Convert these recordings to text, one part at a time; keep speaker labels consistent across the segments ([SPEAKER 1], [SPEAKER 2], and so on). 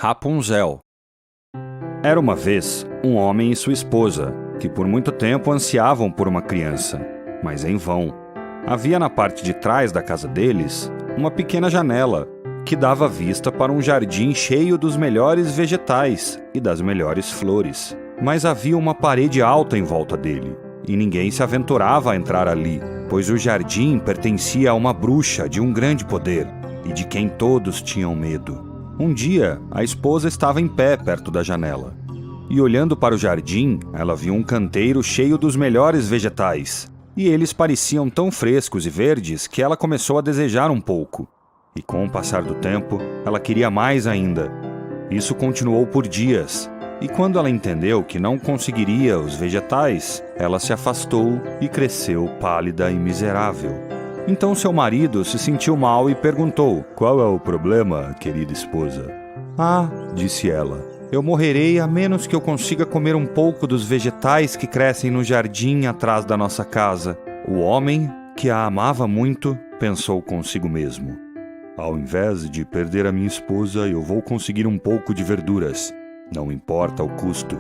[SPEAKER 1] Rapunzel. Era uma vez um homem e sua esposa, que por muito tempo ansiavam por uma criança, mas em vão. Havia na parte de trás da casa deles uma pequena janela que dava vista para um jardim cheio dos melhores vegetais e das melhores flores. Mas havia uma parede alta em volta dele, e ninguém se aventurava a entrar ali, pois o jardim pertencia a uma bruxa de um grande poder e de quem todos tinham medo. Um dia, a esposa estava em pé perto da janela, e olhando para o jardim, ela viu um canteiro cheio dos melhores vegetais, e eles pareciam tão frescos e verdes que ela começou a desejar um pouco. E com o passar do tempo, ela queria mais ainda. Isso continuou por dias, e quando ela entendeu que não conseguiria os vegetais, ela se afastou e cresceu pálida e miserável. Então seu marido se sentiu mal e perguntou: "Qual é o problema, querida esposa?" "Ah", disse ela, "eu morrerei a menos que eu consiga comer um pouco dos vegetais que crescem no jardim atrás da nossa casa." O homem, que a amava muito, pensou consigo mesmo: "Ao invés de perder a minha esposa, eu vou conseguir um pouco de verduras. Não importa o custo."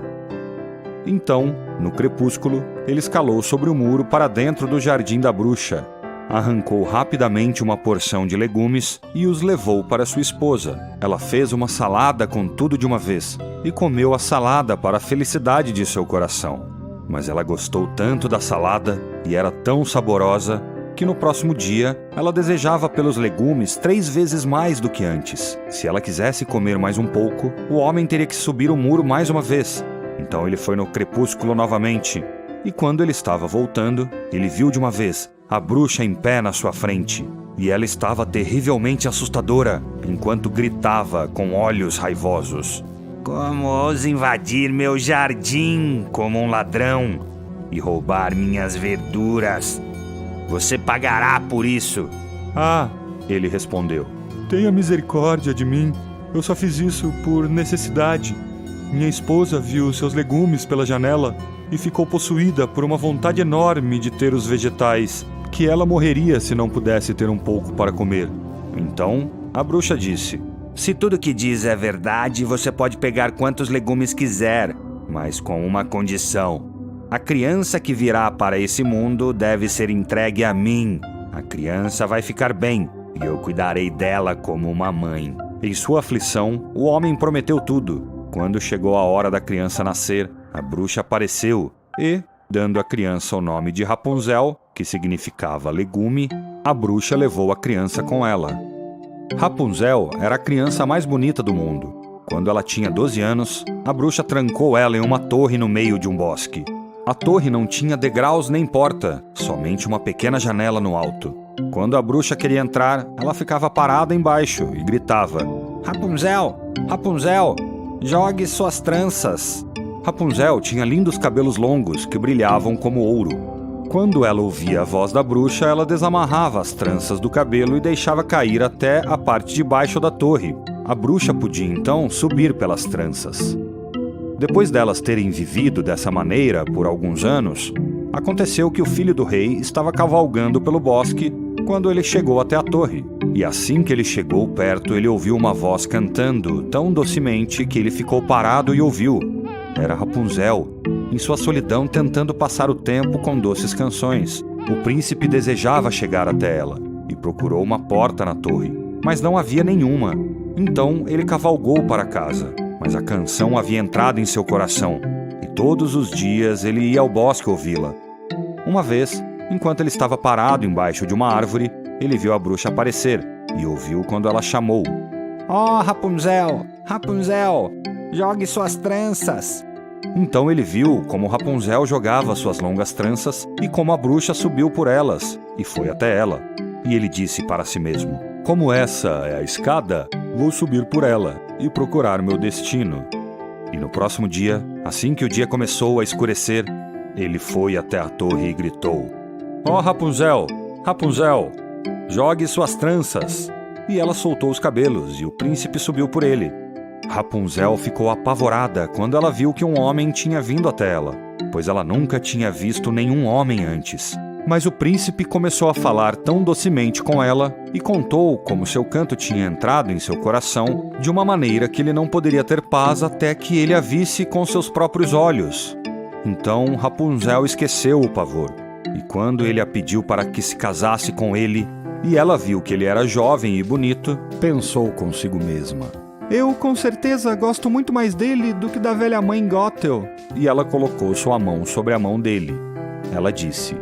[SPEAKER 1] Então, no crepúsculo, ele escalou sobre o muro para dentro do jardim da bruxa. Arrancou rapidamente uma porção de legumes e os levou para sua esposa. Ela fez uma salada com tudo de uma vez e comeu a salada para a felicidade de seu coração. Mas ela gostou tanto da salada e era tão saborosa que no próximo dia ela desejava pelos legumes 3 vezes mais do que antes. Se ela quisesse comer mais um pouco, o homem teria que subir o muro mais uma vez. Então ele foi no crepúsculo novamente. E quando ele estava voltando, ele viu de uma vez a bruxa em pé na sua frente. E ela estava terrivelmente assustadora, enquanto gritava com olhos raivosos: "Como ousa invadir meu jardim como um ladrão e roubar minhas verduras? Você pagará por isso." "Ah", ele respondeu, "tenha misericórdia de mim. Eu só fiz isso por necessidade. Minha esposa viu seus legumes pela janela e ficou possuída por uma vontade enorme de ter os vegetais, que ela morreria se não pudesse ter um pouco para comer." Então, a bruxa disse: "Se tudo que diz é verdade, você pode pegar quantos legumes quiser, mas com uma condição. A criança que virá para esse mundo deve ser entregue a mim. A criança vai ficar bem, e eu cuidarei dela como uma mãe." Em sua aflição, o homem prometeu tudo. Quando chegou a hora da criança nascer, a bruxa apareceu e, dando à criança o nome de Rapunzel, que significava legume, a bruxa levou a criança com ela. Rapunzel era a criança mais bonita do mundo. Quando ela tinha 12 anos, a bruxa trancou ela em uma torre no meio de um bosque. A torre não tinha degraus nem porta, somente uma pequena janela no alto. Quando a bruxa queria entrar, ela ficava parada embaixo e gritava: "Rapunzel! Rapunzel! Jogue suas tranças!" Rapunzel tinha lindos cabelos longos que brilhavam como ouro. Quando ela ouvia a voz da bruxa, ela desamarrava as tranças do cabelo e deixava cair até a parte de baixo da torre. A bruxa podia então subir pelas tranças. Depois delas terem vivido dessa maneira por alguns anos, aconteceu que o filho do rei estava cavalgando pelo bosque quando ele chegou até a torre. E assim que ele chegou perto, ele ouviu uma voz cantando tão docemente que ele ficou parado e ouviu. Era Rapunzel, em sua solidão tentando passar o tempo com doces canções. O príncipe desejava chegar até ela e procurou uma porta na torre, mas não havia nenhuma. Então ele cavalgou para casa, mas a canção havia entrado em seu coração, e todos os dias ele ia ao bosque ouvi-la. Uma vez, enquanto ele estava parado embaixo de uma árvore, ele viu a bruxa aparecer e ouviu quando ela chamou: "Oh, Rapunzel! Rapunzel! Jogue suas tranças!" Então ele viu como Rapunzel jogava suas longas tranças e como a bruxa subiu por elas e foi até ela. E ele disse para si mesmo: "Como essa é a escada, vou subir por ela e procurar meu destino." E no próximo dia, assim que o dia começou a escurecer, ele foi até a torre e gritou: "Oh, Rapunzel! Rapunzel! Jogue suas tranças!" E ela soltou os cabelos e o príncipe subiu por ele. Rapunzel ficou apavorada quando ela viu que um homem tinha vindo até ela, pois ela nunca tinha visto nenhum homem antes. Mas o príncipe começou a falar tão docemente com ela e contou como seu canto tinha entrado em seu coração de uma maneira que ele não poderia ter paz até que ele a visse com seus próprios olhos. Então Rapunzel esqueceu o pavor, e quando ele a pediu para que se casasse com ele, e ela viu que ele era jovem e bonito, pensou consigo mesma: eu, com certeza, gosto muito mais dele do que da velha mãe Gothel. E ela colocou sua mão sobre a mão dele. Ela disse: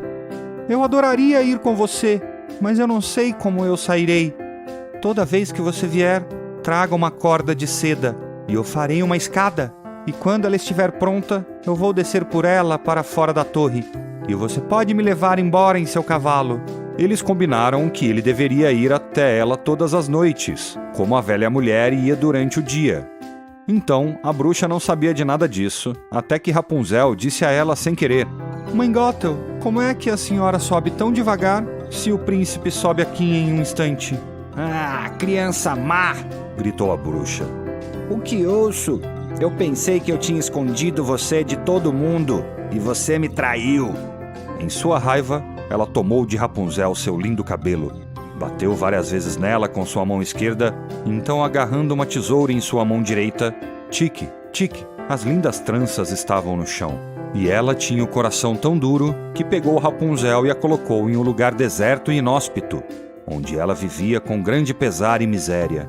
[SPEAKER 1] eu adoraria ir com você, mas eu não sei como eu sairei. Toda vez que você vier, traga uma corda de seda, e eu farei uma escada. E quando ela estiver pronta, eu vou descer por ela para fora da torre. E você pode me levar embora em seu cavalo. Eles combinaram que ele deveria ir até ela todas as noites, como a velha mulher ia durante o dia. Então, a bruxa não sabia de nada disso, até que Rapunzel disse a ela sem querer: Mãe Gothel, como é que a senhora sobe tão devagar, se o príncipe sobe aqui em um instante?
[SPEAKER 2] Ah, criança má!
[SPEAKER 1] Gritou a bruxa.
[SPEAKER 2] O que ouço? Eu pensei que eu tinha escondido você de todo mundo, e você me traiu.
[SPEAKER 1] Em sua raiva, ela tomou de Rapunzel seu lindo cabelo, bateu várias vezes nela com sua mão esquerda, e então, agarrando uma tesoura em sua mão direita, tique, tique, as lindas tranças estavam no chão. E ela tinha o coração tão duro que pegou Rapunzel e a colocou em um lugar deserto e inóspito, onde ela vivia com grande pesar e miséria.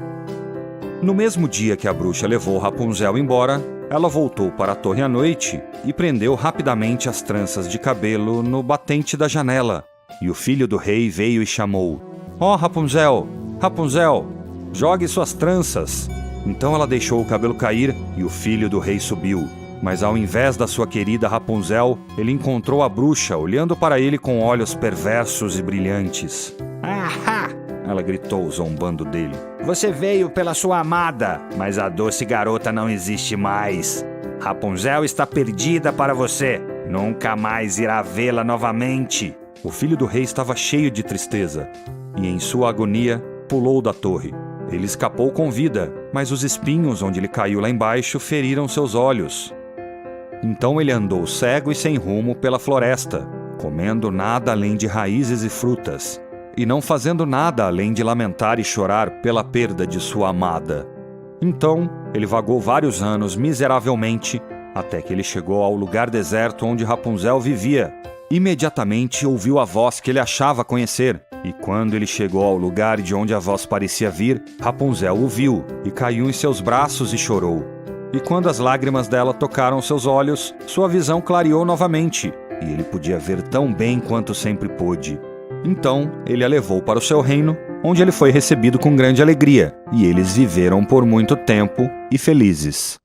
[SPEAKER 1] No mesmo dia que a bruxa levou Rapunzel embora, ela voltou para a torre à noite e prendeu rapidamente as tranças de cabelo no batente da janela. E o filho do rei veio e chamou: Ó, Rapunzel, Rapunzel, jogue suas tranças. Então ela deixou o cabelo cair e o filho do rei subiu. Mas ao invés da sua querida Rapunzel, ele encontrou a bruxa olhando para ele com olhos perversos e brilhantes.
[SPEAKER 2] Ahá!
[SPEAKER 1] Ela gritou, zombando dele.
[SPEAKER 2] Você veio pela sua amada, mas a doce garota não existe mais. Rapunzel está perdida para você. Nunca mais irá vê-la novamente.
[SPEAKER 1] O filho do rei estava cheio de tristeza e, em sua agonia, pulou da torre. Ele escapou com vida, mas os espinhos onde ele caiu lá embaixo feriram seus olhos. Então ele andou cego e sem rumo pela floresta, comendo nada além de raízes e frutas, e não fazendo nada além de lamentar e chorar pela perda de sua amada. Então, ele vagou vários anos miseravelmente, até que ele chegou ao lugar deserto onde Rapunzel vivia. Imediatamente ouviu a voz que ele achava conhecer, e quando ele chegou ao lugar de onde a voz parecia vir, Rapunzel o viu, e caiu em seus braços e chorou. E quando as lágrimas dela tocaram seus olhos, sua visão clareou novamente, e ele podia ver tão bem quanto sempre pôde. Então, ele a levou para o seu reino, onde ele foi recebido com grande alegria, e eles viveram por muito tempo e felizes.